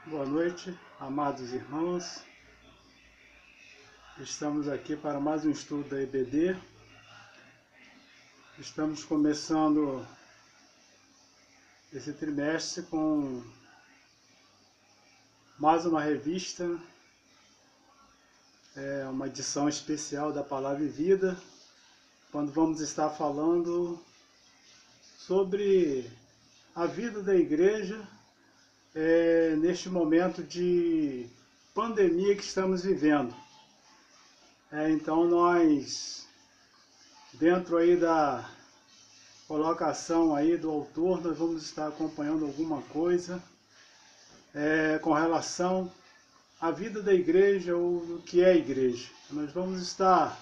Boa noite, amados irmãos. Estamos aqui para mais um estudo da EBD. Estamos começando esse trimestre com mais uma revista, uma edição especial da Palavra e Vida, quando vamos estar falando sobre a vida da igreja neste momento de pandemia que estamos vivendo. Então nós, dentro aí da colocação aí do autor, nós vamos estar acompanhando alguma coisa com relação à vida da igreja ou do que é a igreja. Nós vamos estar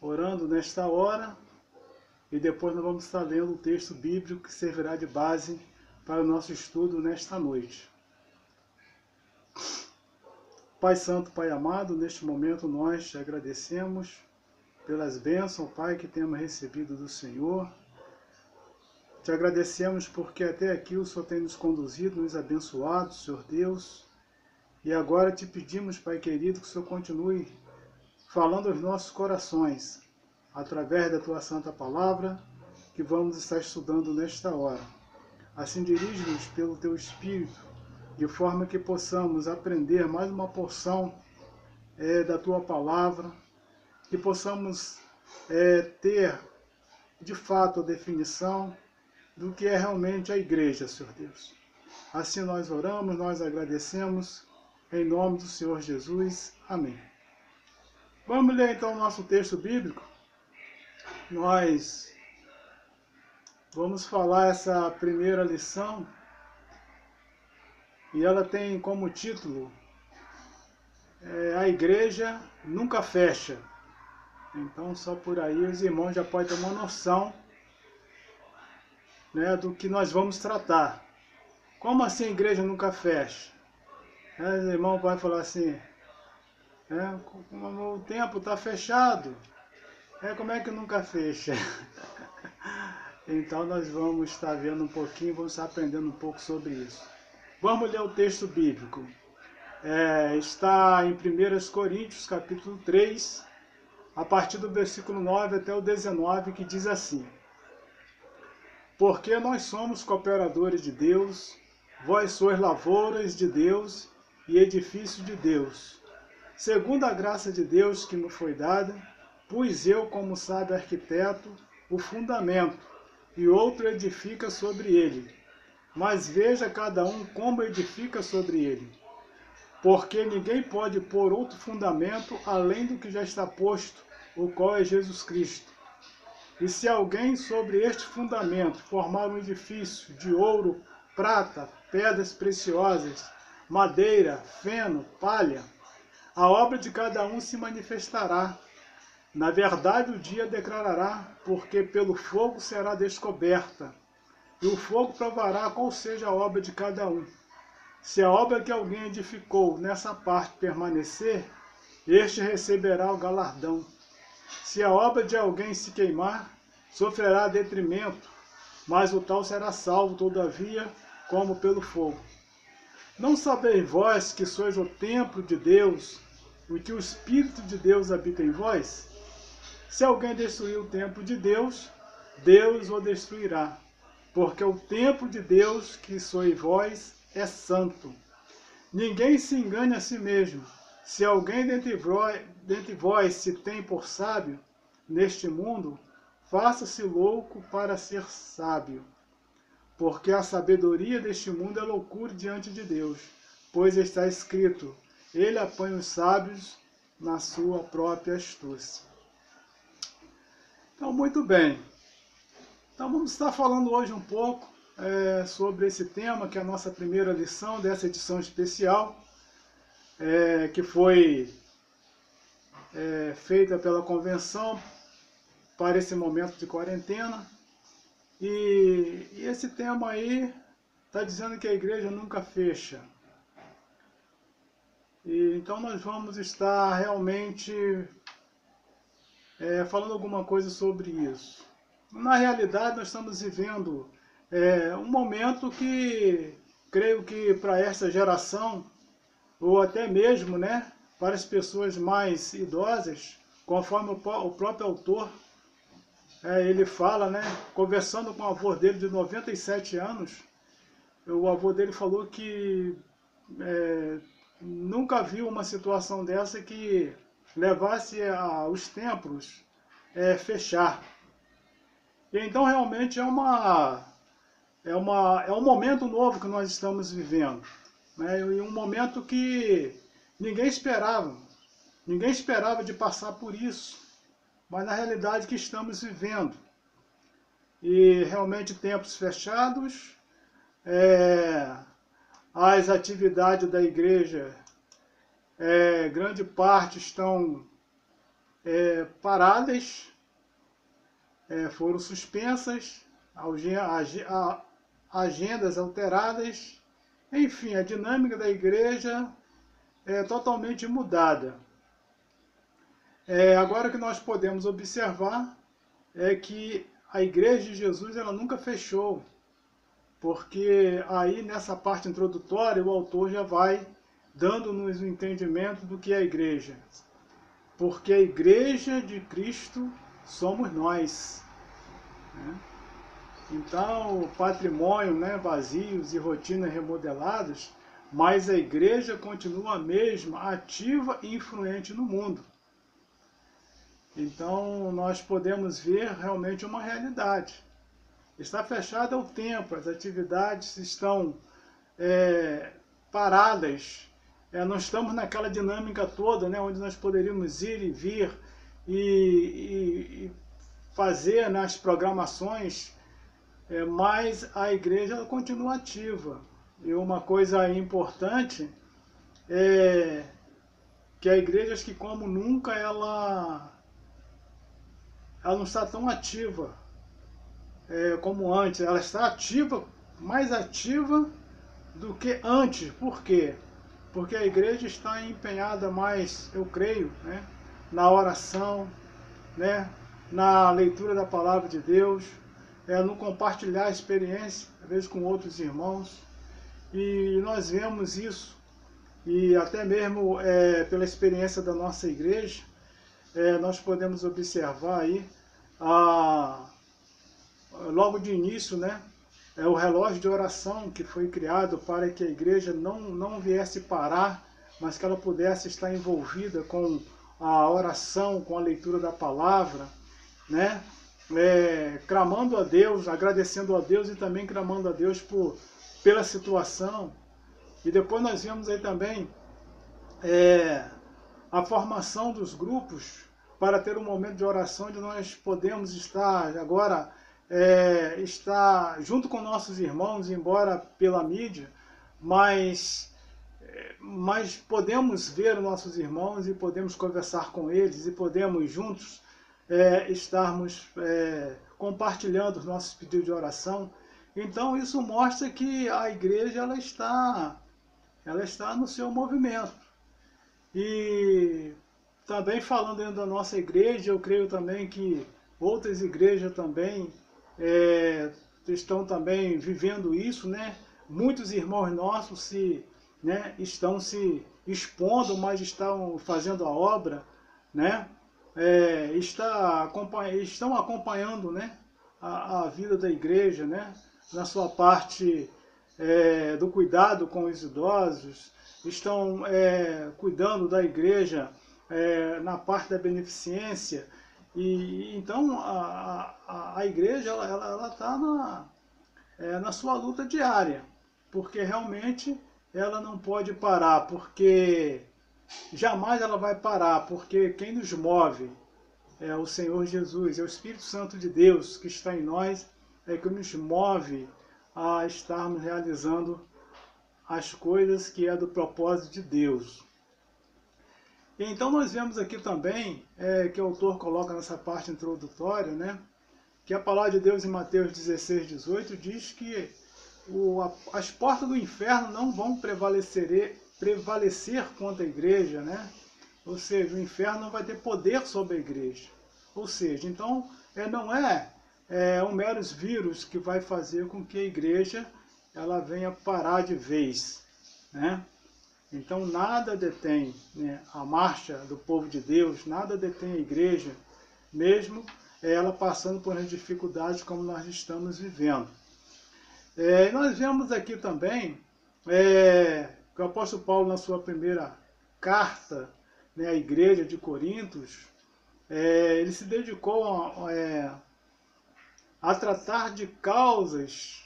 orando nesta hora e depois nós vamos estar lendo o texto bíblico que servirá de base para o nosso estudo nesta noite. Pai Santo, Pai amado, neste momento nós te agradecemos pelas bênçãos, Pai, que temos recebido do Senhor. Te agradecemos porque até aqui o Senhor tem nos conduzido, nos abençoado, Senhor Deus. E agora te pedimos, Pai querido, que o Senhor continue falando aos nossos corações, através da Tua Santa Palavra, que vamos estar estudando nesta hora. Assim dirige-nos pelo Teu Espírito, de forma que possamos aprender mais uma porção da Tua Palavra, que possamos ter, de fato, a definição do que é realmente a igreja, Senhor Deus. Assim nós oramos, nós agradecemos, em nome do Senhor Jesus. Amém. Vamos ler então o nosso texto bíblico. Nós vamos falar essa primeira lição, e ela tem como título A Igreja Nunca Fecha. Então, só por aí os irmãos já podem ter uma noção do que nós vamos tratar. Como assim a igreja nunca fecha? Os irmãos podem falar assim, o templo está fechado, como é que nunca fecha? Então nós vamos estar vendo um pouquinho, vamos estar aprendendo um pouco sobre isso. Vamos ler o texto bíblico. Está em 1 Coríntios, capítulo 3, a partir do versículo 9 até o 19, que diz assim: Porque nós somos cooperadores de Deus, vós sois lavouras de Deus e edifício de Deus. Segundo a graça de Deus que me foi dada, pus eu, como sábio arquiteto, o fundamento, e outro edifica sobre ele. Mas veja cada um como edifica sobre ele. Porque ninguém pode pôr outro fundamento além do que já está posto, o qual é Jesus Cristo. E se alguém sobre este fundamento formar um edifício de ouro, prata, pedras preciosas, madeira, feno, palha, a obra de cada um se manifestará. Na verdade, o dia declarará, porque pelo fogo será descoberta, e o fogo provará qual seja a obra de cada um. Se a obra que alguém edificou nessa parte permanecer, este receberá o galardão. Se a obra de alguém se queimar, sofrerá detrimento, mas o tal será salvo, todavia, como pelo fogo. Não sabeis vós que sois o templo de Deus, e que o Espírito de Deus habita em vós? Se alguém destruir o templo de Deus, Deus o destruirá, porque o templo de Deus, que sois vós, é santo. Ninguém se engane a si mesmo. Se alguém dentre vós se tem por sábio neste mundo, faça-se louco para ser sábio. Porque a sabedoria deste mundo é loucura diante de Deus, pois está escrito, ele apanha os sábios na sua própria astúcia. Então, muito bem. Então, vamos estar falando hoje um pouco sobre esse tema, que é a nossa primeira lição dessa edição especial, que foi feita pela convenção para esse momento de quarentena. E esse tema aí está dizendo que a igreja nunca fecha. E então nós vamos estar realmente falando alguma coisa sobre isso. Na realidade, nós estamos vivendo um momento que creio que para essa geração, ou até mesmo, né, para as pessoas mais idosas, conforme o próprio autor, ele fala, né, conversando com o avô dele de 97 anos, o avô dele falou que nunca viu uma situação dessa que levasse os templos fechar. E então realmente é um momento novo que nós estamos vivendo, né? E um momento que ninguém esperava de passar por isso, mas na realidade que estamos vivendo. E realmente templos fechados, as atividades da igreja, grande parte estão paradas, foram suspensas, agendas alteradas, enfim, a dinâmica da igreja é totalmente mudada. Agora o que nós podemos observar é que a igreja de Jesus ela nunca fechou, porque aí nessa parte introdutória o autor já vai dando-nos o entendimento do que é a igreja. Porque a igreja de Cristo somos nós, né? Então, patrimônio, né, vazios e rotinas remodeladas, mas a igreja continua a mesma, ativa e influente no mundo. Então, nós podemos ver realmente uma realidade. Está fechado o templo, as atividades estão paradas, não estamos naquela dinâmica toda, né, onde nós poderíamos ir e vir e fazer, né, as programações, mas a igreja ela continua ativa. E uma coisa importante é que a igreja, acho que como nunca, ela não está tão ativa como antes. Ela está ativa, mais ativa do que antes. Por quê? Porque a igreja está empenhada mais, eu creio, né, na oração, né, na leitura da palavra de Deus, no compartilhar a experiência, às vezes com outros irmãos. E nós vemos isso, e até mesmo pela experiência da nossa igreja, nós podemos observar aí, logo de início, né, o relógio de oração que foi criado para que a igreja não viesse parar, mas que ela pudesse estar envolvida com a oração, com a leitura da palavra, né, clamando a Deus, agradecendo a Deus e também clamando a Deus pela situação. E depois nós vemos aí também a formação dos grupos para ter um momento de oração onde nós podemos estar agora, estar junto com nossos irmãos, embora pela mídia, mas podemos ver nossos irmãos e podemos conversar com eles e podemos juntos estarmos compartilhando os nossos pedidos de oração. Então isso mostra que a igreja ela está no seu movimento. E também falando dentro da nossa igreja, eu creio também que outras igrejas também estão também vivendo isso, né? Muitos irmãos nossos estão se expondo, mas estão fazendo a obra, né? Estão acompanhando, né, a vida da igreja, né, na sua parte do cuidado com os idosos, estão cuidando da igreja na parte da beneficência. E então a igreja ela está na sua luta diária, porque realmente ela não pode parar, porque jamais ela vai parar, porque quem nos move é o Senhor Jesus, é o Espírito Santo de Deus que está em nós, que nos move a estarmos realizando as coisas que é do propósito de Deus. Então nós vemos aqui também, que o autor coloca nessa parte introdutória, né, que a palavra de Deus em Mateus 16, 18 diz que as portas do inferno não vão prevalecer contra a igreja, né? Ou seja, o inferno não vai ter poder sobre a igreja. Ou seja, então não é um meros vírus que vai fazer com que a igreja ela venha parar de vez, né? Então nada detém, né, a marcha do povo de Deus, nada detém a igreja, mesmo ela passando por dificuldades como nós estamos vivendo. Nós vemos aqui também que o apóstolo Paulo, na sua primeira carta, né, à igreja de Corintos, ele se dedicou a tratar de causas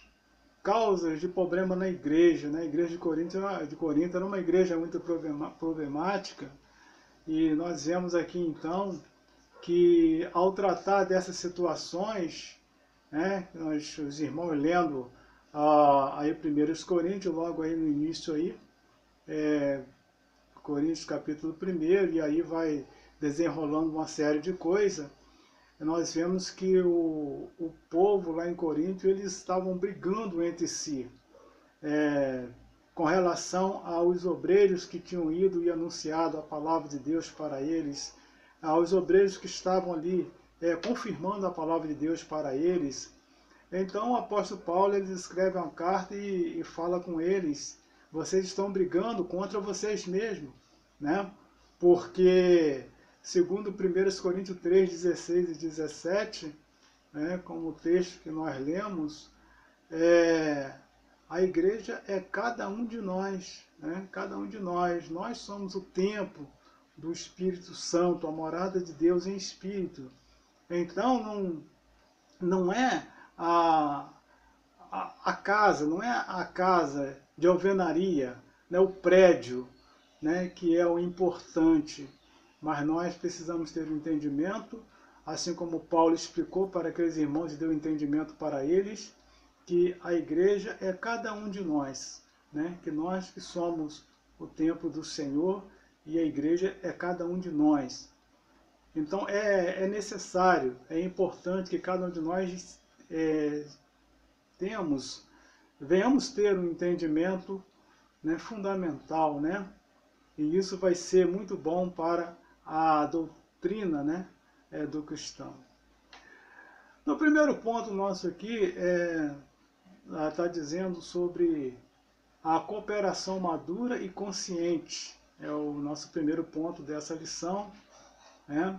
de problema na igreja. Né? A igreja de Corinto era uma igreja muito problemática, e nós vemos aqui então que ao tratar dessas situações, né, os irmãos lendo aí 1 Coríntios, logo aí no início aí, Coríntios capítulo 1, e aí vai desenrolando uma série de coisas, nós vemos que o povo lá em Corinto, eles estavam brigando entre si, com relação aos obreiros que tinham ido e anunciado a palavra de Deus para eles, aos obreiros que estavam ali confirmando a palavra de Deus para eles. Então o apóstolo Paulo, ele escreve uma carta e fala com eles: vocês estão brigando contra vocês mesmos, né? Porque, segundo 1 Coríntios 3, 16 e 17, né, como o texto que nós lemos, a igreja é cada um de nós, né? Cada um de nós. Nós somos o templo do Espírito Santo, a morada de Deus em Espírito. Então não é a casa, não é a casa de alvenaria, né, o prédio, né, que é o importante, mas nós precisamos ter um entendimento, assim como Paulo explicou para aqueles irmãos e deu entendimento para eles, que a igreja é cada um de nós, né, que nós que somos o templo do Senhor e a igreja é cada um de nós. Então é necessário, é importante que cada um de nós venhamos ter um entendimento, né, fundamental, né? E isso vai ser muito bom para a doutrina, né, do cristão. No primeiro ponto nosso aqui, está dizendo sobre a cooperação madura e consciente. É o nosso primeiro ponto dessa lição, né?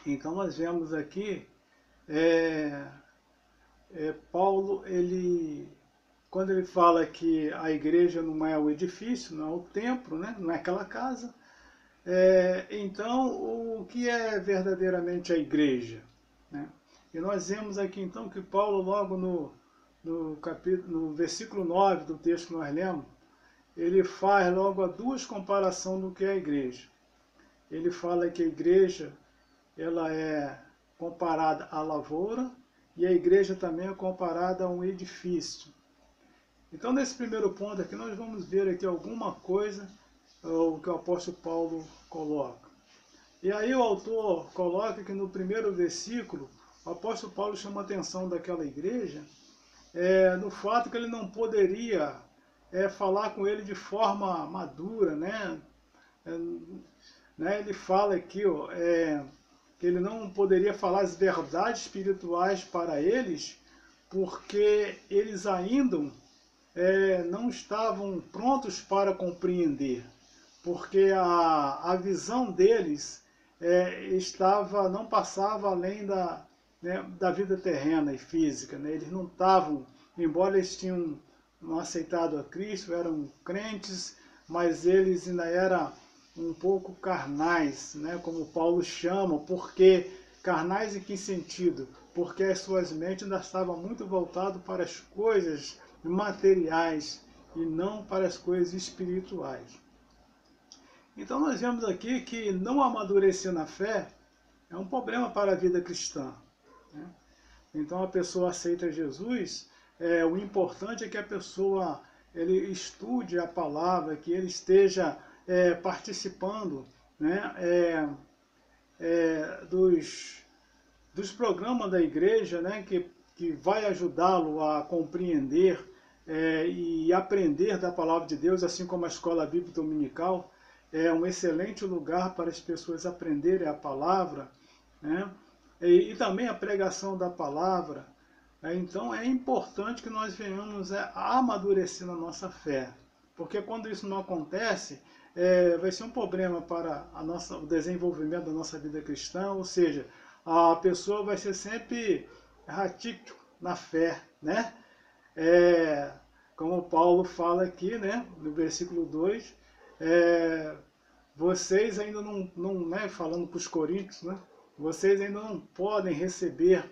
Então nós vemos aqui Paulo, quando ele fala que a igreja não é o edifício, não é o templo, né? Não é aquela casa, então o que é verdadeiramente a igreja? Né? E nós vemos aqui então que Paulo, logo no versículo 9 do texto que nós lemos, ele faz logo duas comparações do que é a igreja. Ele fala que a igreja ela é comparada à lavoura, e a igreja também é comparada a um edifício. Então, nesse primeiro ponto aqui, nós vamos ver aqui alguma coisa o que o apóstolo Paulo coloca. E aí o autor coloca que no primeiro versículo, o apóstolo Paulo chama a atenção daquela igreja no fato que ele não poderia falar com ele de forma madura, né? Ele fala aqui, que ele não poderia falar as verdades espirituais para eles, porque eles ainda não estavam prontos para compreender, porque a visão deles não passava além da vida terrena e física. Né? Eles não estavam, embora eles tinham não aceitado a Cristo, eram crentes, mas eles ainda eram um pouco carnais, né? Como Paulo chama, porque carnais em que sentido? Porque as suas mentes ainda estavam muito voltadas para as coisas materiais e não para as coisas espirituais. Então nós vemos aqui que não amadurecer na fé é um problema para a vida cristã. Né? Então a pessoa aceita Jesus, o importante é que a pessoa ele estude a palavra, que ele esteja participando, né, dos programas da igreja, né, que vai ajudá-lo a compreender e aprender da palavra de Deus, assim como a escola bíblica dominical é um excelente lugar para as pessoas aprenderem a palavra, né, e também a pregação da palavra. Então é importante que nós venhamos a amadurecer na nossa fé, porque quando isso não acontece, vai ser um problema para o desenvolvimento da nossa vida cristã, ou seja, a pessoa vai ser sempre ratítico na fé, né? Como Paulo fala aqui, né, no versículo 2, vocês ainda não né, falando para os coríntios, né, vocês ainda não podem receber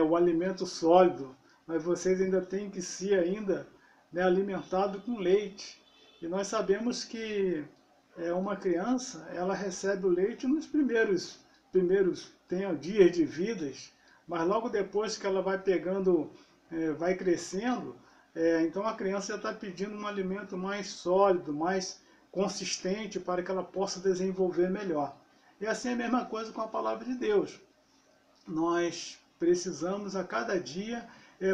o alimento sólido, mas vocês ainda têm que ser ainda né, alimentado com leite. E nós sabemos que uma criança, ela recebe o leite nos primeiros dias de vidas, mas logo depois que ela vai pegando, vai crescendo, então a criança já está pedindo um alimento mais sólido, mais consistente, para que ela possa desenvolver melhor. E assim é a mesma coisa com a palavra de Deus. Nós precisamos a cada dia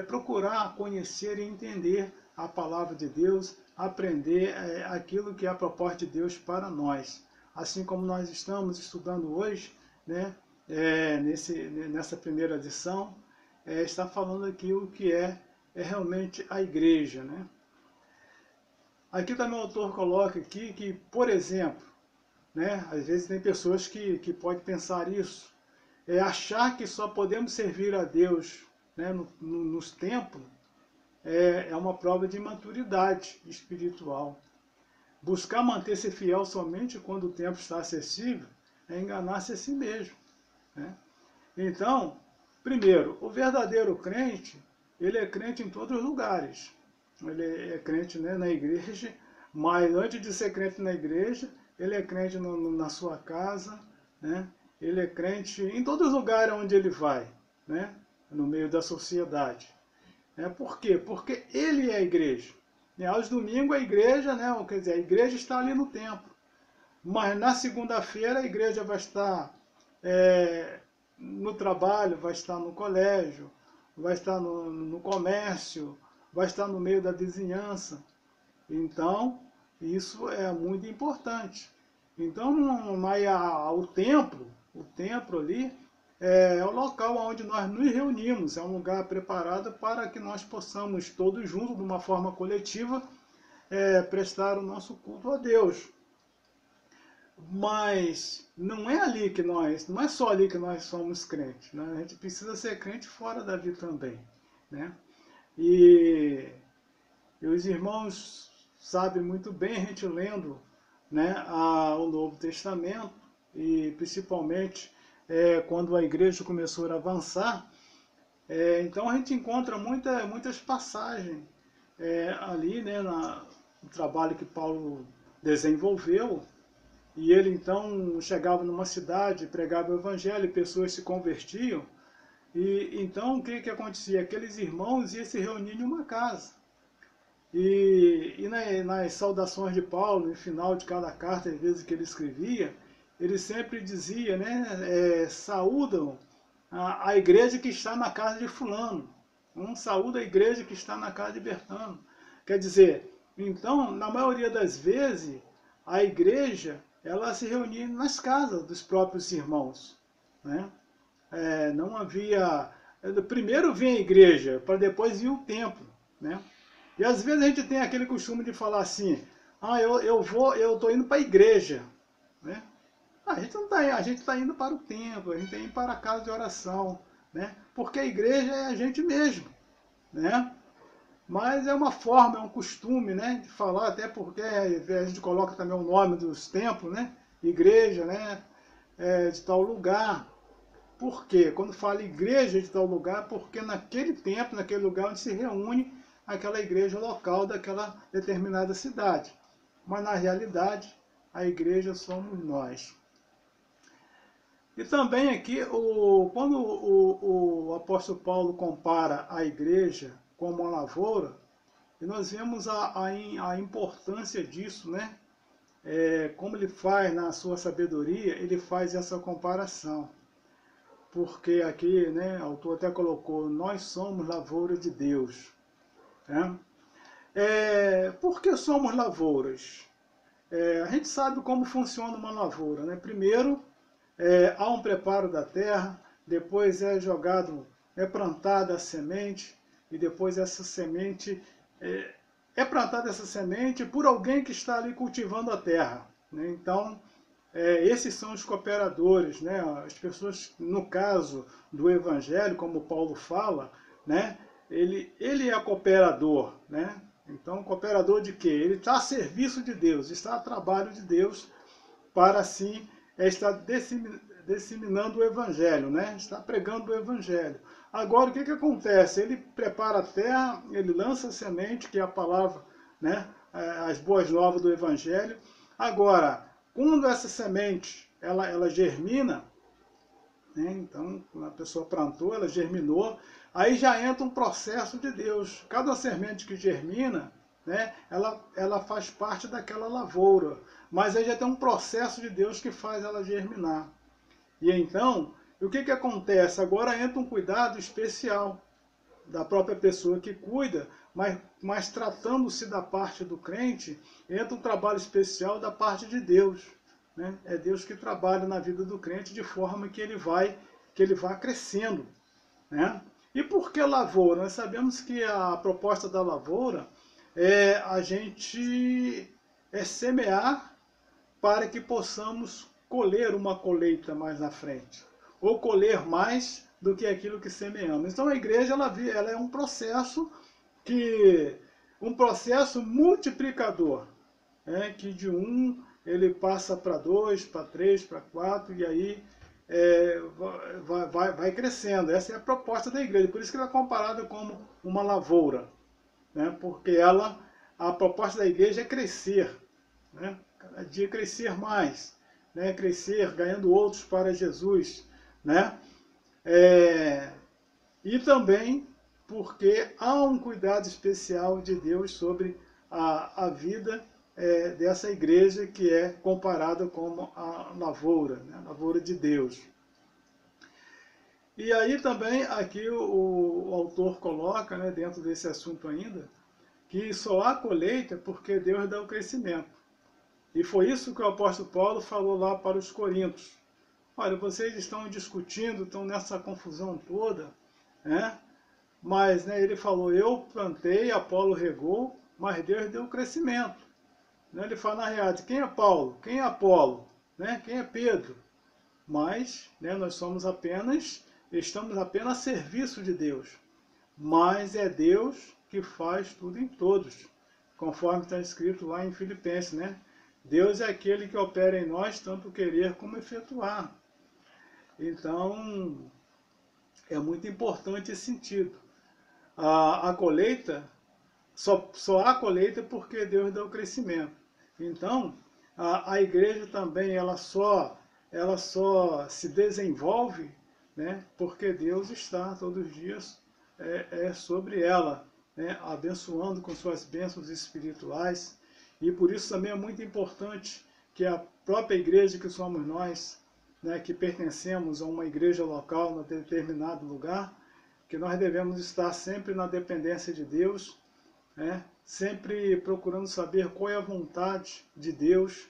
procurar conhecer e entender a palavra de Deus, aprender aquilo que é a proposta de Deus para nós. Assim como nós estamos estudando hoje, né, nessa primeira lição, está falando aqui o que é realmente a igreja. Né? Aqui também o autor coloca aqui que, por exemplo, né, às vezes tem pessoas que podem pensar isso, achar que só podemos servir a Deus né, nos templos é uma prova de imaturidade espiritual. Buscar manter-se fiel somente quando o tempo está acessível é enganar-se a si mesmo. Né? Então, primeiro, o verdadeiro crente, ele é crente em todos os lugares. Ele é crente né, na igreja, mas antes de ser crente na igreja, ele é crente na sua casa, né? Ele é crente em todos os lugares onde ele vai, né? No meio da sociedade. Por quê? Porque ele é a igreja. Aos domingos a igreja, né? Quer dizer, a igreja está ali no templo. Mas na segunda-feira a igreja vai estar no trabalho, vai estar no colégio, vai estar no comércio, vai estar no meio da vizinhança. Então, isso é muito importante. Então, o templo ali é o local onde nós nos reunimos, é um lugar preparado para que nós possamos todos juntos, de uma forma coletiva, prestar o nosso culto a Deus. Mas não é só ali que nós somos crentes, né? A gente precisa ser crente fora dali também, né? E os irmãos sabem muito bem, a gente lendo né, o Novo Testamento, e principalmente quando a igreja começou a avançar, então a gente encontra muitas passagens ali né, no trabalho que Paulo desenvolveu, e ele então chegava numa cidade, pregava o evangelho, pessoas se convertiam, e então o que acontecia? Aqueles irmãos iam se reunir em uma casa. E nas saudações de Paulo, no final de cada carta, às vezes que ele escrevia, ele sempre dizia, né, saúdam a igreja que está na casa de fulano. Saúda a igreja que está na casa de Bertano. Quer dizer, então, na maioria das vezes, a igreja, ela se reunia nas casas dos próprios irmãos. Né? Não havia... Primeiro vinha a igreja, para depois vir o templo. Né? E às vezes a gente tem aquele costume de falar assim, eu estou indo para a igreja. Né? A gente não está a gente está indo para o templo, a gente está indo para a casa de oração. Né? Porque a igreja é a gente mesmo. Né? Mas é uma forma, é um costume né, de falar, até porque a gente coloca também o nome dos templos, né? Igreja, né? De tal lugar. Por quê? Quando fala igreja de tal lugar, porque naquele tempo, naquele lugar onde se reúne aquela igreja local daquela determinada cidade. Mas na realidade, a igreja somos nós. E também aqui, quando o apóstolo Paulo compara a igreja como uma lavoura, e nós vemos a importância disso, né? Como ele faz na sua sabedoria, ele faz essa comparação. Porque aqui, né, o autor até colocou, nós somos lavoura de Deus. Né? Por que somos lavouras? A gente sabe como funciona uma lavoura. Né? Primeiro, há um preparo da terra, depois é jogado é plantada a semente, e depois essa semente é plantada essa semente por alguém que está ali cultivando a terra, né? Então, esses são os cooperadores, né? As pessoas, no caso do Evangelho, como Paulo fala, né? Ele é cooperador, né? Então, cooperador de quê? Ele está a serviço de Deus, está a trabalho de Deus para assim estar disseminando o Evangelho, né? Está pregando o Evangelho. Agora, o que acontece? Ele prepara a terra, ele lança a semente, que é a palavra, né? As boas novas do Evangelho. Agora, quando essa semente ela germina, né? Então, quando a pessoa plantou, ela germinou, aí já entra um processo de Deus. Cada semente que germina, né? Ela faz parte daquela lavoura, mas aí já tem um processo de Deus que faz ela germinar. E então, o que acontece? Agora entra um cuidado especial da própria pessoa que cuida, mas tratando-se da parte do crente, entra um trabalho especial da parte de Deus, né? É Deus que trabalha na vida do crente de forma que ele vá crescendo, né? E por que lavoura? Nós sabemos que a proposta da lavoura é a gente semear para que possamos colher uma colheita mais na frente, ou colher mais do que aquilo que semeamos. Então a igreja ela é um processo multiplicador, né? Que de um ele passa para dois, para três, para quatro, e aí vai crescendo. Essa é a proposta da igreja, por isso que ela é comparada como uma lavoura, né? Porque a proposta da igreja é crescer, né? Cada dia crescer mais, né? Crescer ganhando outros para Jesus, né? E também porque há um cuidado especial de Deus sobre a vida dessa igreja que é comparada como a lavoura, né? A lavoura de Deus. E aí também aqui o autor coloca, né, dentro desse assunto ainda, que só há colheita porque Deus dá o crescimento. E foi isso que o apóstolo Paulo falou lá para os Coríntios. Olha, vocês estão discutindo, estão nessa confusão toda, né? Mas, né, ele falou, eu plantei, Apolo regou, mas Deus deu o crescimento. Né? Ele fala na realidade, quem é Paulo? Quem é Apolo? Né? Quem é Pedro? Mas, né, estamos apenas a serviço de Deus. Mas é Deus que faz tudo em todos, conforme está escrito lá em Filipenses, né? Deus é aquele que opera em nós tanto querer como efetuar. Então, é muito importante esse sentido. A colheita, só há colheita porque Deus dá o crescimento. Então, a igreja também, ela só se desenvolve, né, porque Deus está todos os dias sobre ela, né, abençoando com suas bênçãos espirituais. E por isso também é muito importante que a própria igreja que somos nós, né, que pertencemos a uma igreja local, em determinado lugar, que nós devemos estar sempre na dependência de Deus, né, sempre procurando saber qual é a vontade de Deus,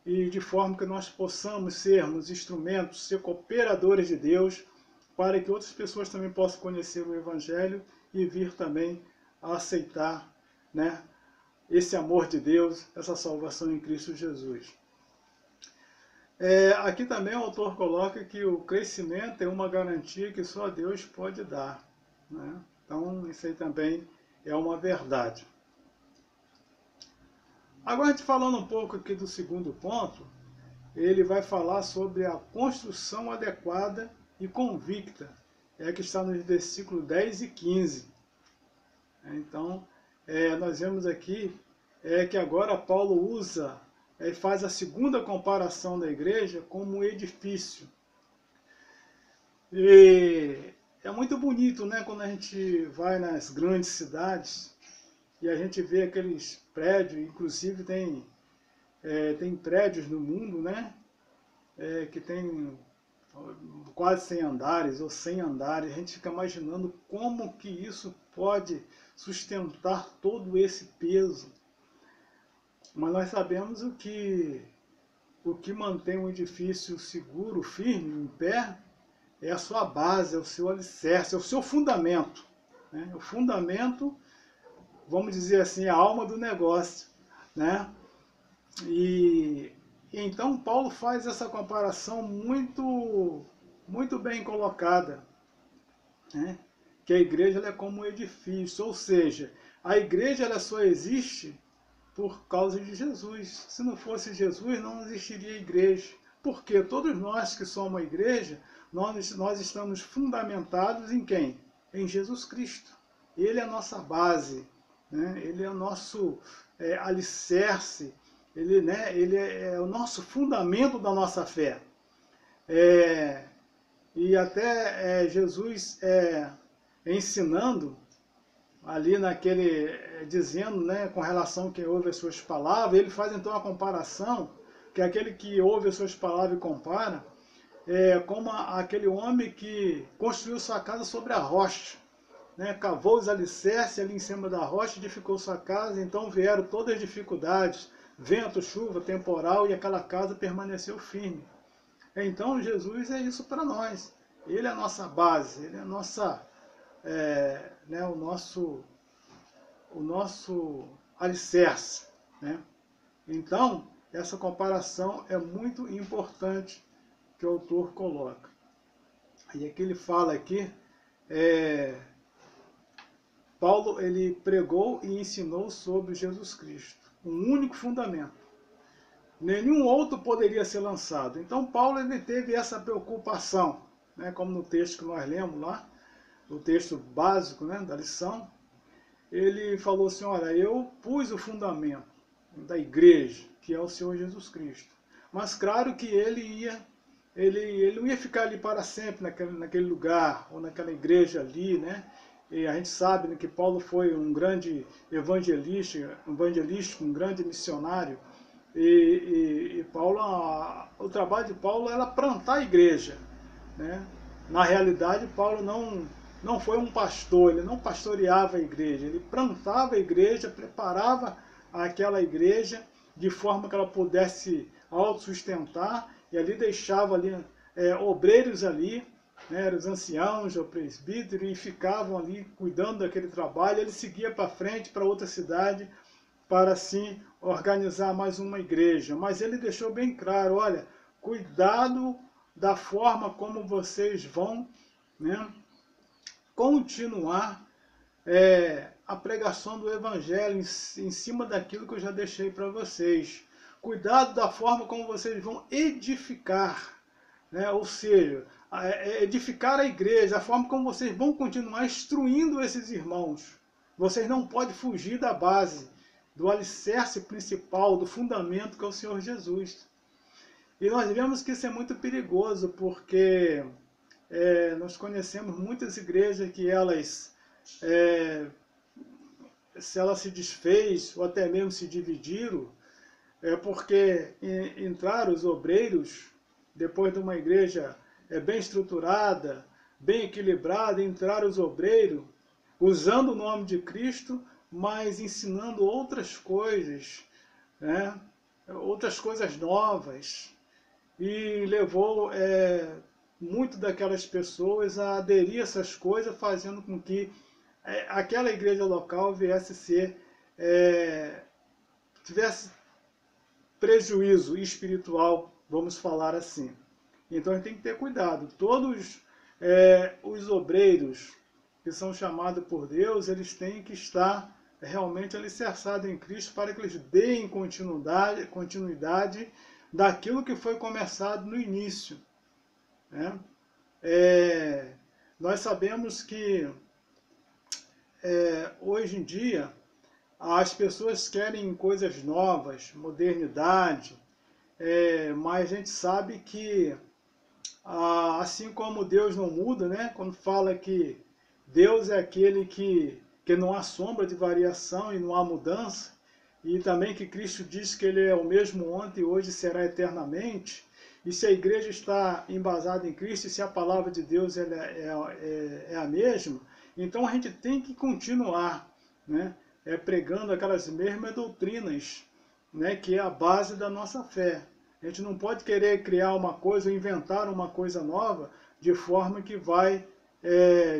e de forma que nós possamos sermos instrumentos, ser cooperadores de Deus, para que outras pessoas também possam conhecer o Evangelho e vir também a aceitar, né, esse amor de Deus, essa salvação em Cristo Jesus. Aqui também o autor coloca que o crescimento é uma garantia que só Deus pode dar, né? Então isso aí também é uma verdade. Agora, a gente falando um pouco aqui do segundo ponto, ele vai falar sobre a construção adequada e convicta, que está nos versículos 10 e 15. Então, nós vemos aqui que agora Paulo faz a segunda comparação da igreja como um edifício. E é muito bonito, né, quando a gente vai nas grandes cidades e a gente vê aqueles prédios, inclusive tem prédios no mundo, né, que tem quase 100 andares ou 100 andares. A gente fica imaginando como que isso pode sustentar todo esse peso. Mas nós sabemos o que mantém um edifício seguro, firme, em pé, é a sua base, é o seu alicerce, é o seu fundamento, né? O fundamento, vamos dizer assim, a alma do negócio, né? E então Paulo faz essa comparação muito bem colocada, né? Que a igreja ela é como um edifício, ou seja, a igreja ela só existe por causa de Jesus. Se não fosse Jesus, não existiria igreja. Porque todos nós que somos a igreja, nós estamos fundamentados em quem? Em Jesus Cristo. Ele é a nossa base, né? Ele é o nosso alicerce, ele é o nosso fundamento da nossa fé. E até Jesus ensinando, ali dizendo, né, com relação a quem ouve as suas palavras, ele faz então a comparação, que aquele que ouve as suas palavras e compara, como aquele homem que construiu sua casa sobre a rocha, né, cavou os alicerces ali em cima da rocha, edificou sua casa, então vieram todas as dificuldades, vento, chuva, temporal, e aquela casa permaneceu firme. Então Jesus é isso para nós, ele é a nossa base, ele é a nossa, né, o nosso alicerce, né? Então, essa comparação é muito importante que o autor coloca. E aqui ele fala aqui, Paulo ele pregou e ensinou sobre Jesus Cristo, um único fundamento. Nenhum outro poderia ser lançado. Então Paulo ele teve essa preocupação, né, como no texto que nós lemos lá, o texto básico, né, da lição. Ele falou assim, olha, eu pus o fundamento da igreja, que é o Senhor Jesus Cristo. Mas claro que ele não ia ficar ali para sempre naquele lugar, ou naquela igreja ali, né? E a gente sabe, né, que Paulo foi um grande evangelista, um grande missionário. E Paulo, o trabalho de Paulo era plantar a igreja, né? Na realidade, Paulo não foi um pastor, ele não pastoreava a igreja, ele plantava a igreja, preparava aquela igreja de forma que ela pudesse autossustentar, e ali deixava ali, obreiros ali, né, os anciãos, o presbítero, e ficavam ali cuidando daquele trabalho. Ele seguia para frente, para outra cidade, para assim organizar mais uma igreja. Mas ele deixou bem claro, olha, cuidado da forma como vocês vão, né, continuar a pregação do evangelho em cima daquilo que eu já deixei para vocês. Cuidado da forma como vocês vão edificar, né? Ou seja, edificar a igreja, a forma como vocês vão continuar instruindo esses irmãos. Vocês não podem fugir da base, do alicerce principal, do fundamento que é o Senhor Jesus. E nós vemos que isso é muito perigoso, porque nós conhecemos muitas igrejas que se elas se desfez, ou até mesmo se dividiram, porque entraram os obreiros, depois de uma igreja bem estruturada, bem equilibrada, entraram os obreiros, usando o nome de Cristo, mas ensinando outras coisas, né? Outras coisas novas, e levou muito daquelas pessoas a aderir a essas coisas, fazendo com que aquela igreja local tivesse prejuízo espiritual, vamos falar assim. Então a gente tem que ter cuidado. Todos os obreiros que são chamados por Deus, eles têm que estar realmente alicerçados em Cristo, para que eles deem continuidade daquilo que foi começado no início, né? Nós sabemos que hoje em dia as pessoas querem coisas novas, modernidade, mas a gente sabe que assim como Deus não muda, né? Quando fala que Deus é aquele que não há sombra de variação e não há mudança, e também que Cristo diz que Ele é o mesmo ontem e hoje será eternamente, e se a igreja está embasada em Cristo, e se a palavra de Deus é a mesma, então a gente tem que continuar, né, pregando aquelas mesmas doutrinas, né, que é a base da nossa fé. A gente não pode querer criar uma coisa, inventar uma coisa nova, de forma que vai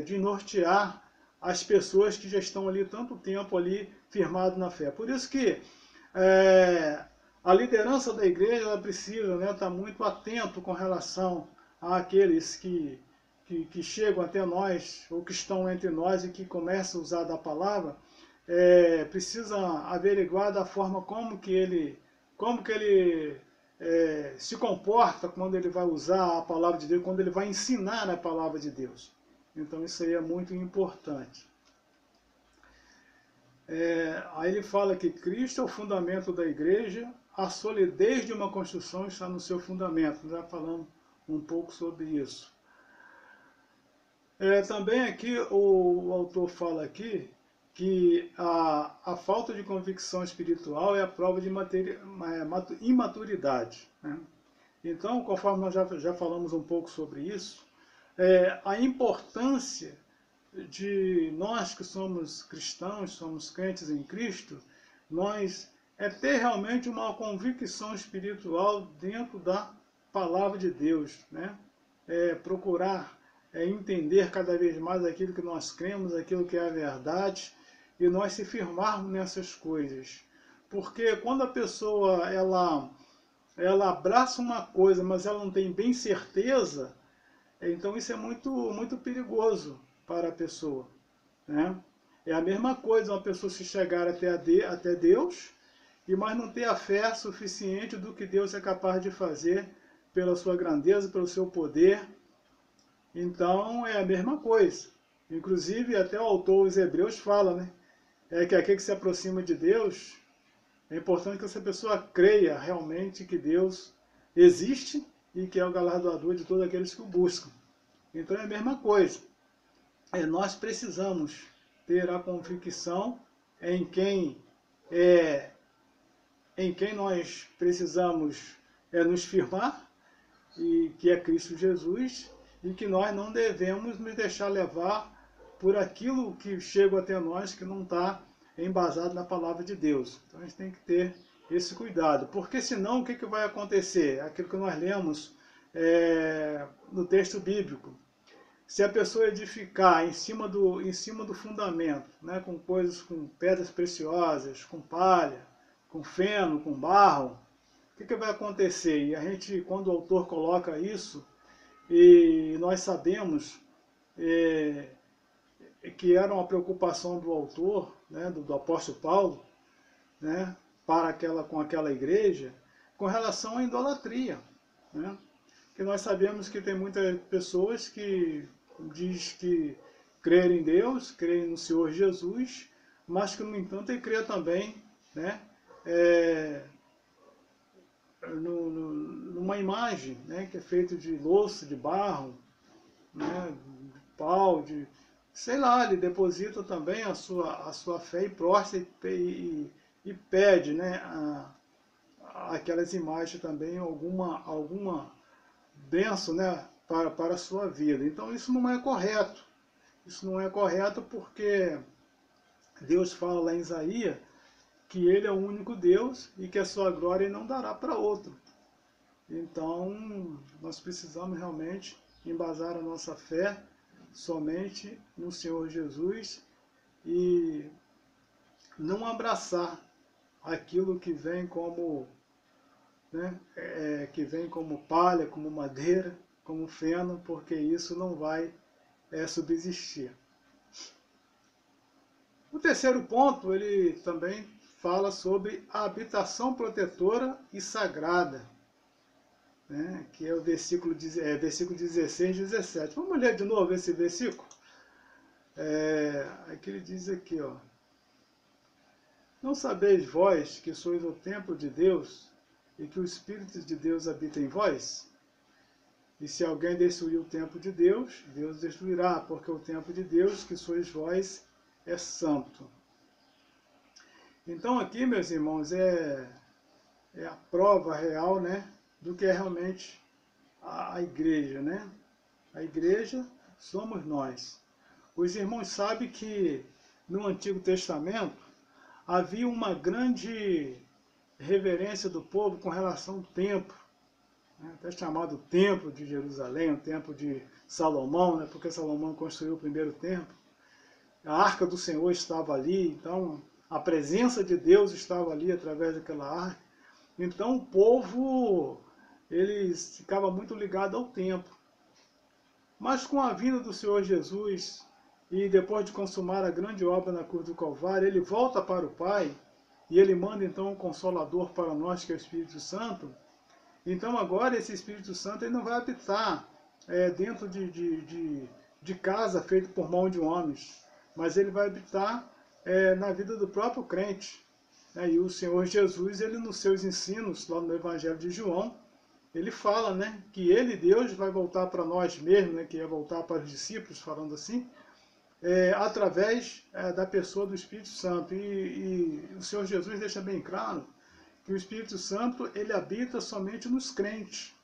de nortear as pessoas que já estão ali tanto tempo ali firmado na fé. Por isso que a liderança da igreja ela precisa estar muito atento com relação àqueles que chegam até nós, ou que estão entre nós e que começam a usar da palavra, precisa averiguar da forma como que ele se comporta quando ele vai usar a palavra de Deus, quando ele vai ensinar a palavra de Deus. Então isso aí é muito importante. Aí ele fala que Cristo é o fundamento da igreja, a solidez de uma construção está no seu fundamento. Já falamos um pouco sobre isso. Também aqui o autor fala aqui que a falta de convicção espiritual é a prova de imaturidade, né? Então, conforme nós já falamos um pouco sobre isso, a importância de nós que somos cristãos, somos crentes em Cristo, nós ter realmente uma convicção espiritual dentro da palavra de Deus, né? Procurar entender cada vez mais aquilo que nós cremos, aquilo que é a verdade, e nós se firmarmos nessas coisas. Porque quando a pessoa ela abraça uma coisa, mas ela não tem bem certeza, então isso é muito, muito perigoso para a pessoa, né? É a mesma coisa uma pessoa se chegar até Deus, mas não ter a fé suficiente do que Deus é capaz de fazer pela sua grandeza, pelo seu poder. Então é a mesma coisa. Inclusive até o autor dos Hebreus fala, né? Que aquele que se aproxima de Deus, é importante que essa pessoa creia realmente que Deus existe e que é o galardoador de todos aqueles que o buscam. Então é a mesma coisa. Nós precisamos ter a convicção em quem nós precisamos nos firmar, e que é Cristo Jesus, e que nós não devemos nos deixar levar por aquilo que chega até nós que não está embasado na palavra de Deus. Então a gente tem que ter esse cuidado, porque senão o que vai acontecer? Aquilo que nós lemos no texto bíblico. Se a pessoa edificar em cima do fundamento, né, com pedras preciosas, com palha, com feno, com barro, o que vai acontecer? E a gente, quando o autor coloca isso, e nós sabemos que era uma preocupação do autor, né, do apóstolo Paulo, né, com aquela igreja, com relação à idolatria, né? Que nós sabemos que tem muitas pessoas que diz que creem em Deus, creem no Senhor Jesus, mas que, no entanto, ele crê também, né, numa imagem, né, que é feita de louça, de barro, né, de pau, sei lá, ele deposita também a sua fé e prostra e pede, né, aquelas imagens também alguma bênção, né, para a sua vida. Então isso não é correto. Isso não é correto porque Deus fala lá em Isaías que ele é o único Deus e que a sua glória não dará para outro. Então nós precisamos realmente embasar a nossa fé somente no Senhor Jesus e não abraçar aquilo que vem como, né, que vem como palha, como madeira, como feno, porque isso não vai subsistir. O terceiro ponto, ele também fala sobre a habitação protetora e sagrada, né, que é o versículo 16 e 17. Vamos ler de novo esse versículo? Aqui ele diz aqui, ó: não sabeis vós que sois o templo de Deus e que o Espírito de Deus habita em vós? E se alguém destruir o templo de Deus, Deus destruirá, porque o templo de Deus, que sois vós, é santo. Então aqui, meus irmãos, é a prova real, né, do que é realmente a igreja, né? A igreja somos nós. Os irmãos sabem que no Antigo Testamento havia uma grande reverência do povo com relação ao templo, né? Até chamado Templo de Jerusalém, o Templo de Salomão, né? Porque Salomão construiu o primeiro templo. A Arca do Senhor estava ali, então a presença de Deus estava ali através daquela arca. Então o povo, ele ficava muito ligado ao templo. Mas com a vinda do Senhor Jesus, e depois de consumar a grande obra na cruz do Calvário, ele volta para o Pai, e ele manda então um Consolador para nós, que é o Espírito Santo. Então agora esse Espírito Santo ele não vai habitar dentro de casa feita por mão de homens, mas ele vai habitar na vida do próprio crente. E o Senhor Jesus, ele nos seus ensinos, lá no Evangelho de João, ele fala, né, que ele, Deus, vai voltar para nós mesmos, né, que ia voltar para os discípulos, falando assim, através da pessoa do Espírito Santo. E o Senhor Jesus deixa bem claro que o Espírito Santo, ele habita somente nos crentes.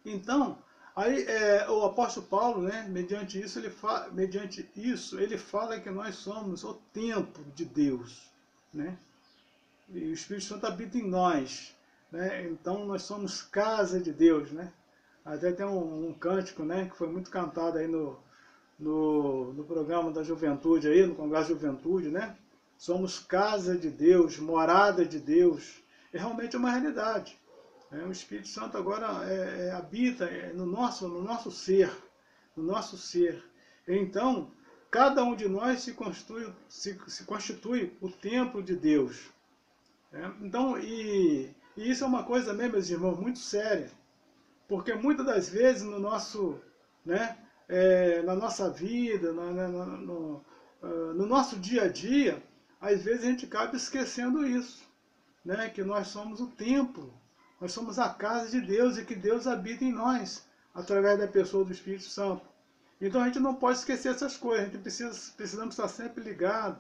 Então, aí o apóstolo Paulo, né, mediante isso, ele fala que nós somos o templo de Deus, né? E o Espírito Santo habita em nós. Né? Então nós somos casa de Deus, né? Até tem um cântico, né, que foi muito cantado aí no programa da juventude, aí, no Congresso de Juventude, né? Somos casa de Deus, morada de Deus. É realmente uma realidade. O Espírito Santo agora habita no nosso ser, no nosso ser. Então, cada um de nós se constitui o templo de Deus. Então, e isso é uma coisa mesmo, meus irmãos, muito séria, porque muitas das vezes no nosso, né, na nossa vida, no nosso dia a dia, às vezes a gente acaba esquecendo isso, né, que nós somos o templo, nós somos a casa de Deus e que Deus habita em nós, através da pessoa do Espírito Santo. Então a gente não pode esquecer essas coisas, a gente precisamos estar sempre ligado.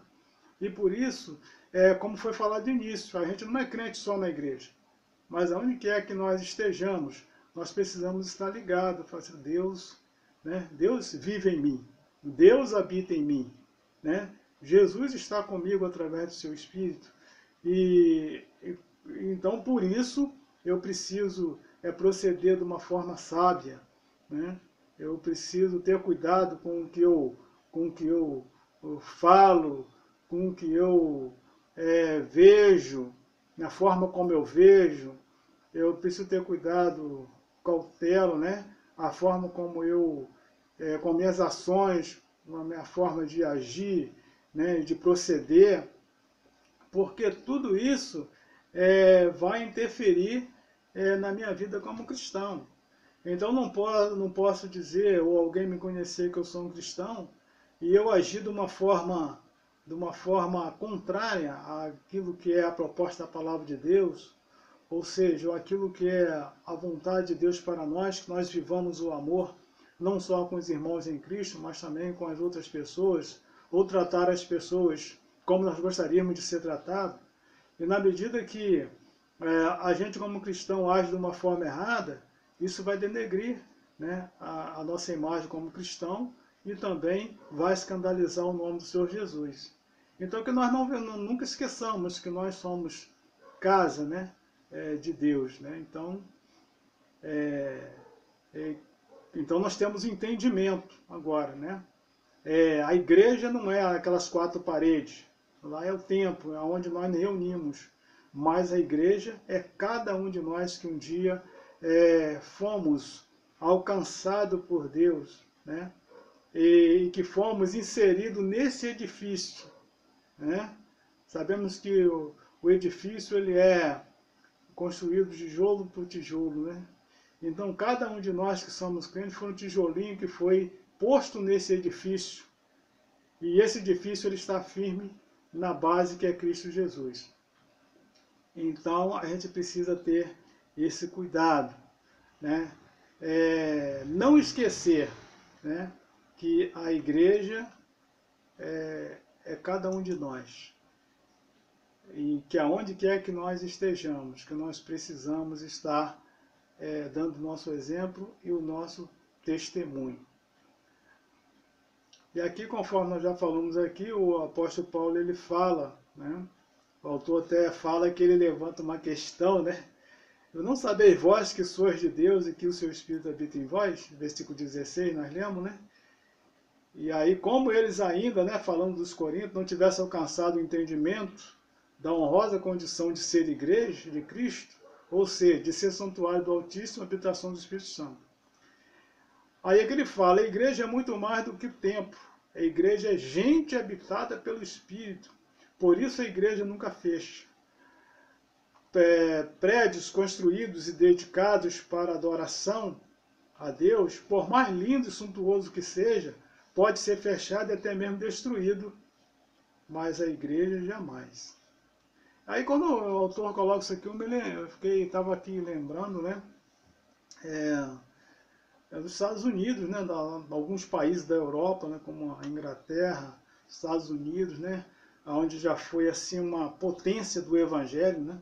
E por isso, como foi falado de início, a gente não é crente só na igreja, mas aonde quer que nós estejamos, nós precisamos estar ligados, falar assim, Deus, né? Deus vive em mim, Deus habita em mim, né? Jesus está comigo através do seu Espírito, então por isso eu preciso proceder de uma forma sábia, né? Eu preciso ter cuidado com o que eu falo, com o que eu vejo, na forma como eu vejo. Eu preciso ter cuidado, cautela, né? A forma como com minhas ações, a minha forma de agir, né? De proceder, porque tudo isso vai interferir na minha vida como cristão. Então não posso dizer, ou alguém me conhecer que eu sou um cristão, e eu agir de uma forma contrária àquilo que é a proposta da palavra de Deus, ou seja, aquilo que é a vontade de Deus para nós, que nós vivamos o amor, não só com os irmãos em Cristo, mas também com as outras pessoas, ou tratar as pessoas como nós gostaríamos de ser tratado. E na medida que a gente como cristão age de uma forma errada, isso vai denegrir, né, a nossa imagem como cristão, e também vai escandalizar o nome do Senhor Jesus. Então que nós nunca esqueçamos que nós somos casa, né, de Deus. Né? Então nós temos entendimento agora. Né? A igreja não é aquelas 4 paredes, lá é o templo, é onde nós nos reunimos. Mas a igreja é cada um de nós que um dia fomos alcançados por Deus, né? E que fomos inseridos nesse edifício. Né? Sabemos que o edifício ele é construído tijolo por tijolo. Né? Então cada um de nós que somos crentes foi um tijolinho que foi posto nesse edifício. E esse edifício ele está firme na base que é Cristo Jesus. Então a gente precisa ter esse cuidado, né? Não esquecer, né, que a igreja é cada um de nós. E que aonde quer que nós estejamos, que nós precisamos estar dando o nosso exemplo e o nosso testemunho. E aqui, conforme nós já falamos aqui, o apóstolo Paulo ele fala, né? O autor até fala que ele levanta uma questão, né? Eu não sabeis vós que sois de Deus e que o seu Espírito habita em vós? Versículo 16, nós lemos, né? E aí, como eles ainda, né, falando dos Coríntios, não tivessem alcançado o entendimento da honrosa condição de ser igreja de Cristo, ou seja, de ser santuário do Altíssimo, habitação do Espírito Santo. Aí é que ele fala, a igreja é muito mais do que templo. A igreja é gente habitada pelo Espírito. Por isso a igreja nunca fecha. Prédios construídos e dedicados para adoração a Deus, por mais lindo e suntuoso que seja, pode ser fechado e até mesmo destruído, mas a igreja jamais. Aí quando o autor coloca isso aqui, eu estava aqui lembrando, né? Dos Estados Unidos, né? Alguns países da Europa, né? Como a Inglaterra, Estados Unidos, né? Onde já foi assim uma potência do Evangelho, né?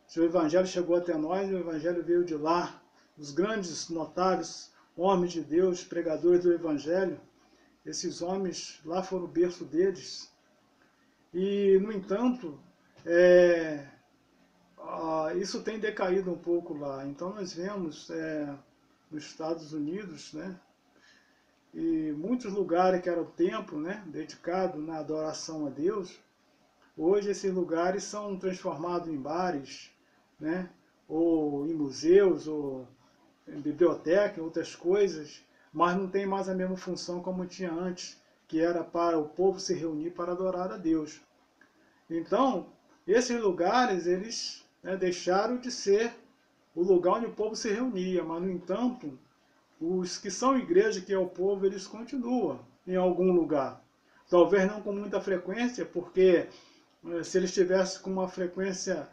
Se o Evangelho chegou até nós, o Evangelho veio de lá. Os grandes, notáveis homens de Deus, pregadores do Evangelho, esses homens lá foram o berço deles. E, no entanto, isso tem decaído um pouco lá. Então nós vemos nos Estados Unidos, né, e muitos lugares que eram templo, né, dedicado na adoração a Deus, hoje esses lugares são transformados em bares, né, ou em museus, ou em biblioteca, outras coisas, mas não tem mais a mesma função como tinha antes, que era para o povo se reunir para adorar a Deus. Então, esses lugares, eles, né, deixaram de ser o lugar onde o povo se reunia, mas, no entanto, os que são igreja, que é o povo, eles continuam em algum lugar. Talvez não com muita frequência, porque se eles tivessem com uma frequência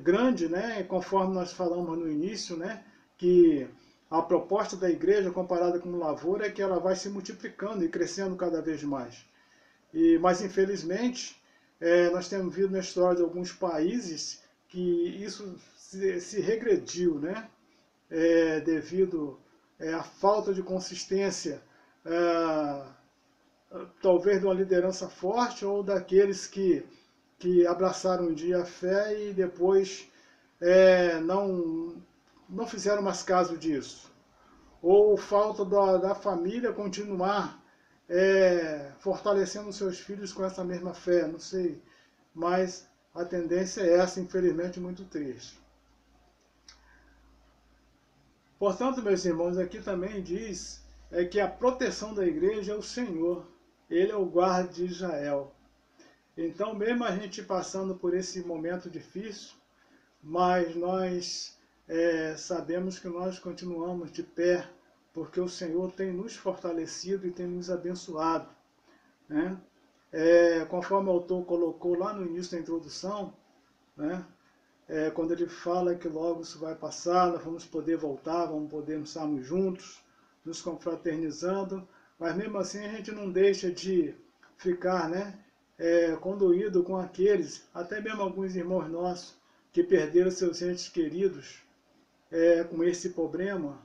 grande, né, conforme nós falamos no início, né, que a proposta da igreja, comparada com lavoura, é que ela vai se multiplicando e crescendo cada vez mais. Mas, infelizmente, nós temos visto na história de alguns países que isso se regrediu, né? Devido à falta de consistência, talvez de uma liderança forte ou daqueles que abraçaram um dia a fé e depois não fizeram mais caso disso. Ou falta da família continuar fortalecendo seus filhos com essa mesma fé, não sei. Mas a tendência é essa, infelizmente, muito triste. Portanto, meus irmãos, aqui também diz que a proteção da igreja é o Senhor. Ele é o guarda de Israel. Então, mesmo a gente passando por esse momento difícil, mas nós sabemos que nós continuamos de pé, porque o Senhor tem nos fortalecido e tem nos abençoado, né? Conforme o autor colocou lá no início da introdução, né? Quando ele fala que logo isso vai passar, nós vamos poder voltar, vamos poder estarmos juntos, nos confraternizando, mas mesmo assim a gente não deixa de ficar, né, condoído com aqueles, até mesmo alguns irmãos nossos, que perderam seus entes queridos com esse problema,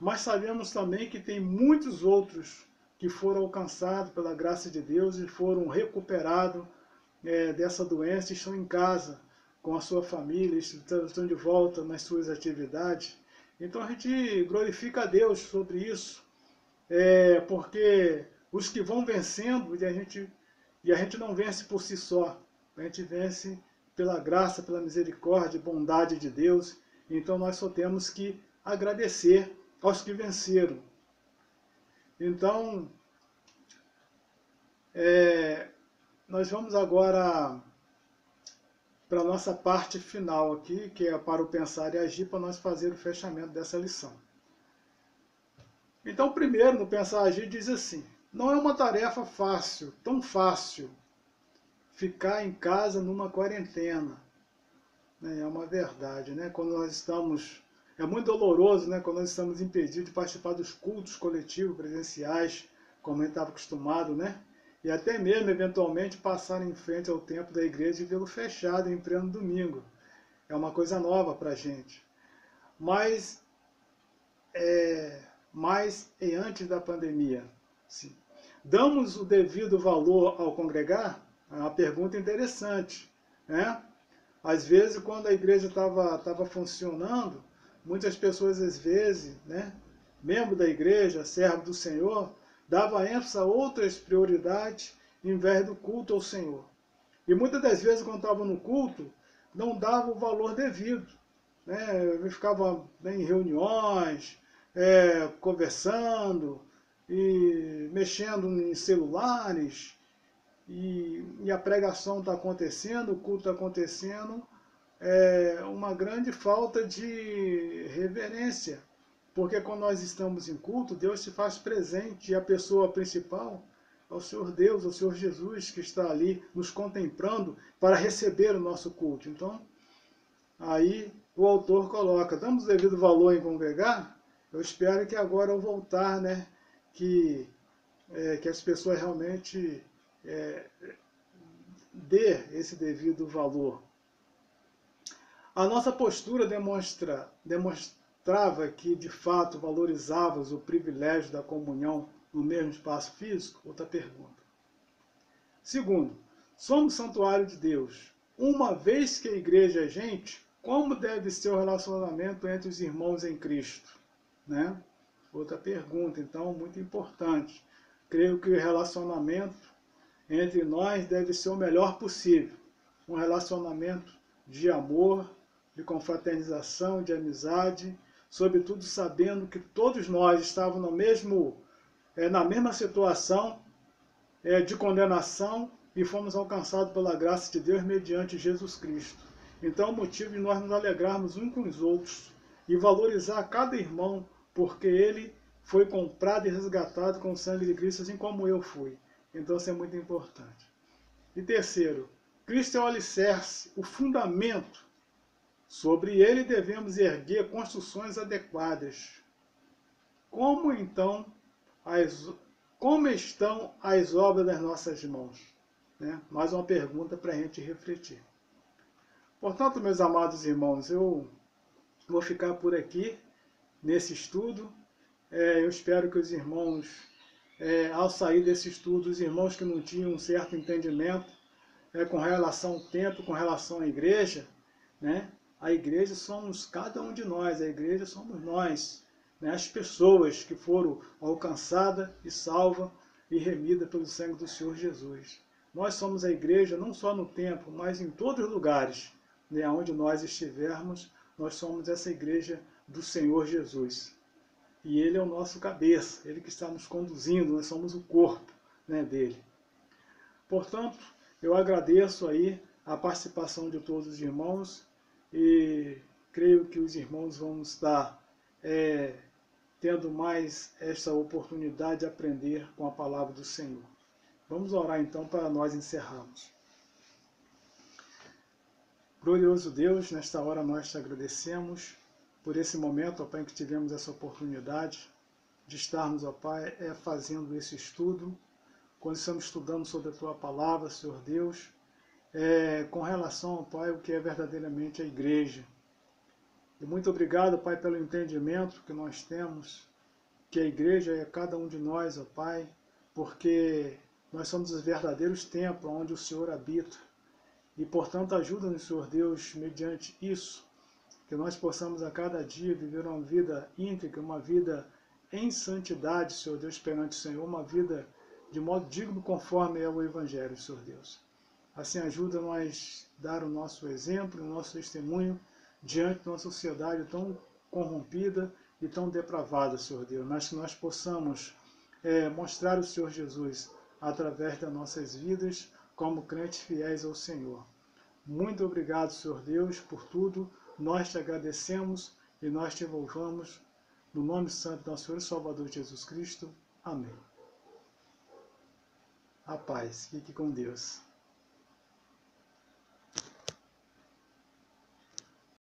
mas sabemos também que tem muitos outros que foram alcançados pela graça de Deus e foram recuperados dessa doença e estão em casa com a sua família, estão de volta nas suas atividades. Então a gente glorifica a Deus sobre isso, porque os que vão vencendo, e a gente não vence por si só, a gente vence pela graça, pela misericórdia e bondade de Deus. Então nós só temos que agradecer aos que venceram. Então, nós vamos agora para a nossa parte final aqui, que é para o pensar e agir, para nós fazer o fechamento dessa lição. Então, primeiro, no pensar e agir, diz assim: não é uma tarefa fácil, tão fácil, ficar em casa numa quarentena. É uma verdade, né? Quando nós estamos... É muito doloroso, né? Quando nós estamos impedidos de participar dos cultos coletivos, presenciais, como a gente estava acostumado, né? E até mesmo, eventualmente, passar em frente ao templo da igreja e vê-lo fechado em pleno domingo. É uma coisa nova para a gente. Mas antes da pandemia, sim. Damos o devido valor ao congregar? É uma pergunta interessante, né? Às vezes, quando a igreja estava funcionando, muitas pessoas, às vezes, né, membro da igreja, servo do Senhor, dava ênfase a outras prioridades em vez do culto ao Senhor. E muitas das vezes, quando estava no culto, não dava o valor devido. Né? Eu ficava em reuniões, conversando, e mexendo em celulares, e a pregação está acontecendo, o culto está acontecendo, uma grande falta de reverência. Porque quando nós estamos em culto, Deus se faz presente e a pessoa principal é o Senhor Deus, o Senhor Jesus, que está ali nos contemplando para receber o nosso culto. Então, aí o autor coloca, damos devido valor em congregar? Eu espero que agora ao voltar, né, que as pessoas realmente dê esse devido valor. A nossa postura demonstrava que, de fato, valorizavas o privilégio da comunhão no mesmo espaço físico? Outra pergunta. Segundo, somos santuário de Deus. Uma vez que a igreja é gente, como deve ser o relacionamento entre os irmãos em Cristo? Né? Outra pergunta, então, muito importante. Creio que o relacionamento entre nós deve ser o melhor possível. Um relacionamento de amor, de confraternização, de amizade, sobretudo sabendo que todos nós estávamos na mesma situação de condenação e fomos alcançados pela graça de Deus mediante Jesus Cristo. Então, o motivo de nós nos alegrarmos uns com os outros e valorizar cada irmão, porque ele foi comprado e resgatado com o sangue de Cristo, assim como eu fui. Então, isso é muito importante. E terceiro, Cristo é o alicerce, o fundamento. Sobre ele devemos erguer construções adequadas. Como estão as obras das nossas mãos? Né? Mais uma pergunta para a gente refletir. Portanto, meus amados irmãos, eu vou ficar por aqui nesse estudo. Eu espero que os irmãos, ao sair desse estudo, os irmãos que não tinham um certo entendimento com relação ao templo, com relação à igreja, né? A igreja somos cada um de nós, a igreja somos nós, né? As pessoas que foram alcançadas e salvas e remidas pelo sangue do Senhor Jesus. Nós somos a igreja não só no templo, mas em todos os lugares, né? Onde nós estivermos, nós somos essa igreja do Senhor Jesus. E Ele é o nosso cabeça, Ele que está nos conduzindo, nós somos o corpo, né, dele. Portanto, eu agradeço aí a participação de todos os irmãos e creio que os irmãos vão estar tendo mais esta oportunidade de aprender com a palavra do Senhor. Vamos orar então para nós encerrarmos. Glorioso Deus, nesta hora nós te agradecemos por esse momento, ó Pai, em que tivemos essa oportunidade de estarmos, ó Pai, fazendo esse estudo, quando estamos estudando sobre a Tua palavra, Senhor Deus, com relação, ó Pai, o que é verdadeiramente a igreja. E muito obrigado, Pai, pelo entendimento que nós temos, que a igreja é cada um de nós, ó Pai, porque nós somos os verdadeiros templos onde o Senhor habita. E, portanto, ajuda-nos, Senhor Deus, mediante isso, que nós possamos a cada dia viver uma vida íntegra, uma vida em santidade, Senhor Deus, perante o Senhor, uma vida de modo digno conforme é o Evangelho, Senhor Deus. Assim ajuda nós a dar o nosso exemplo, o nosso testemunho diante de uma sociedade tão corrompida e tão depravada, Senhor Deus, mas que nós possamos mostrar o Senhor Jesus através das nossas vidas como crentes fiéis ao Senhor. Muito obrigado, Senhor Deus, por tudo. Nós te agradecemos e nós te louvamos no nome santo do nosso Senhor e Salvador Jesus Cristo. Amém. A paz. Fique com Deus.